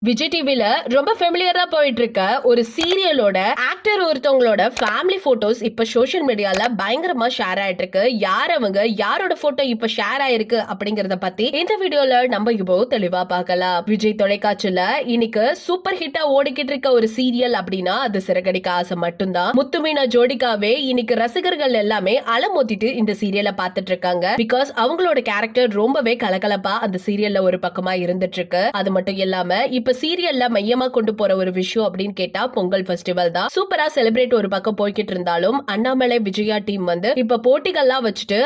விஜய் டிவில ரொம்ப ஃபெமிலியரா போயிட்டு இருக்க ஒரு சீரியலோட ஆக்டர் ஒருத்தவங்களோட ஃபேமிலி போட்டோஸ் இப்ப சோஷியல் மீடியால பயங்கரமா ஷேர் ஆயிட்டு இருக்கு. யார் அவங்க, யாரோட போட்டோ இப்ப ஷேர் ஆயிருக்கு அப்படிங்கறத பத்தி இந்த வீடியோல நம்ம இப்போ தெளிவா பார்க்கலாம். விஜய் தொலைக்காட்சியில இன்னைக்கு சூப்பர் ஹிட்டா ஓடிக்கிட்டு இருக்க ஒரு சீரியல் அப்படின்னா அது சிறகடிக்க ஆசை மட்டும்தான். முத்துமீனா ஜோடிகாவே இன்னைக்கு ரசிகர்கள் எல்லாமே அலமோத்திட்டு இந்த சீரியலை பார்த்துட்டு இருக்காங்க. பிகாஸ் அவங்களோட கேரக்டர் ரொம்பவே கலகலப்பா அந்த சீரியல்ல ஒரு பக்கமா இருந்துட்டு இருக்கு. அது மட்டும் இல்லாம இப்ப சீரியல்ல மையமா கொண்டு போற ஒரு விஷயம் அப்படின்னு கேட்டா பொங்கல் ஃபெஸ்டிவல் தான். சூப்பரா செலிப்ரேட் ஒரு பக்கம் போய்கிட்டு இருந்தாலும் அண்ணாமலை விஜயா டீம் வந்து இப்ப போட்டிகள்லாம் வச்சுட்டு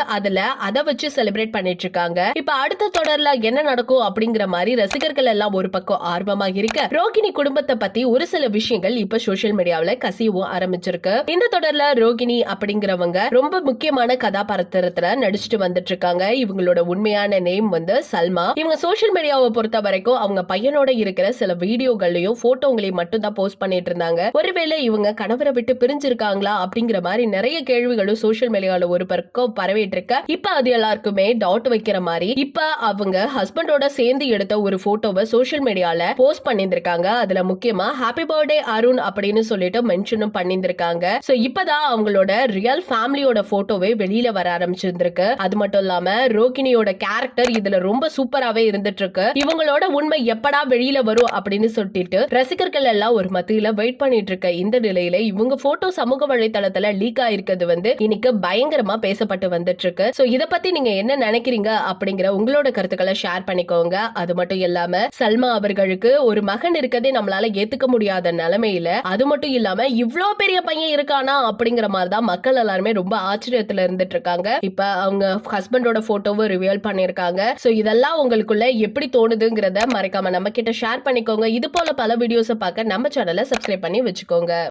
அதை வச்சு செலிப்ரேட் பண்ணிட்டு இருக்காங்க. இப்ப அடுத்த தொடர்ல என்ன நடக்கும் அப்படிங்கிற மாதிரி ரசிகர்கள் எல்லாம் ஒரு பக்கம் ஆர்வமா இருக்க, ரோகிணி குடும்பத்தை பத்தி ஒரு சில விஷயங்கள் இப்ப சோசியல் மீடியாவில கசியவும் ஆரம்பிச்சிருக்கு. இந்த தொடர்ல ரோகிணி அப்படிங்கிறவங்க ரொம்ப முக்கியமான கதாபாத்திரத்துல நடிச்சுட்டு வந்துட்டு இருக்காங்க. இவங்களோட உண்மையான நேம் வந்து சல்மா. இவங்க சோசியல் மீடியாவை பொறுத்த வரைக்கும் அவங்க பையனோட இருக்கிற சில வீடியோகளையும் போட்டோங்களையும் மட்டும் தான் போஸ்ட் பண்ணிட்டு இருந்தாங்க. ஒருவேளை இவங்க கணவரை விட்டு பிரிஞ்சிருக்காங்களா அப்படிங்கிற மாதிரி நிறைய கேள்விகளும் சோசியல் மீடியால ஒரு பக்கம் பரவிட்டு இருக்க, இப்ப அது எல்லாருக்குமே டவுட் வைக்கிற மாதிரி இப்ப அவங்க ஹஸ்பண்டோட சேர்ந்து எடுத்த ஒரு போட்டோவை சோசியல் மீடியால போஸ்ட் பண்ணிருக்காங்க. அதுல முக்கியமா ஹாப்பி பர்த்டே அருண் அப்படின்னு சொல்லிட்டு மென்ஷனும் பண்ணிருக்காங்க. சோ இப்பதான் அவங்களோட ரியல் ஃபேமிலியோட போட்டோவே வெளியில வர ஆரம்பிச்சிருக்கு. அது மட்டும் இல்லாம ரோகிணியோட கேரக்டர் இதுல ரொம்ப சூப்பராவே இருந்துட்டு இருக்கு. இவங்களோட உண்மை எப்படா வெளியில வரும் அப்படின்னு சொல்லிட்டு ரசிகர்கள் எல்லாம் ஒரு மத்தியில வெயிட் பண்ணிட்டு இருக்க இந்த நிலையில இவங்க போட்டோ சமூக வலைதளத்துல லீக் ஆயிருக்கிறது வந்து இன்னைக்கு பயங்கரமா பேசப்பட்டு வந்துட்டு இருக்கு. சோ இத பத்தி நீங்க என்ன நினைக்கிறீங்க அப்படிங்கிற உங்களோட கருத்துக்களை ஷேர் பண்ணிக்கோங்க. அது மட்டும் இல்லாம சல்மா அவர்களுக்கு ஒரு மகன் இருக்கதே நம்மளால ஏத்துக்க முடியாத நிலைமையில, அது மட்டும் இல்லாம இவ்ளோ பெரிய பையன் இருக்கானா அப்படிங்கிற மாதிரிதான் மக்கள் எல்லாருமே ரொம்ப ஆச்சரியத்துல இருந்துட்டு இருக்காங்க. இப்ப அவங்க ஹஸ்பண்டோட போட்டோவை ரிவீல் பண்ணிருக்காங்க. சோ இதெல்லாம் உங்களுக்குள்ள எப்படி தோணுதுங்கிறத மறக்காம நம்ம கிட்ட ஷேர் பண்ணிக்கோங்க. இது போல பல வீடியோஸை பார்க்க நம்ம சேனலை சப்ஸ்கிரைப் பண்ணி வச்சுக்கோங்க.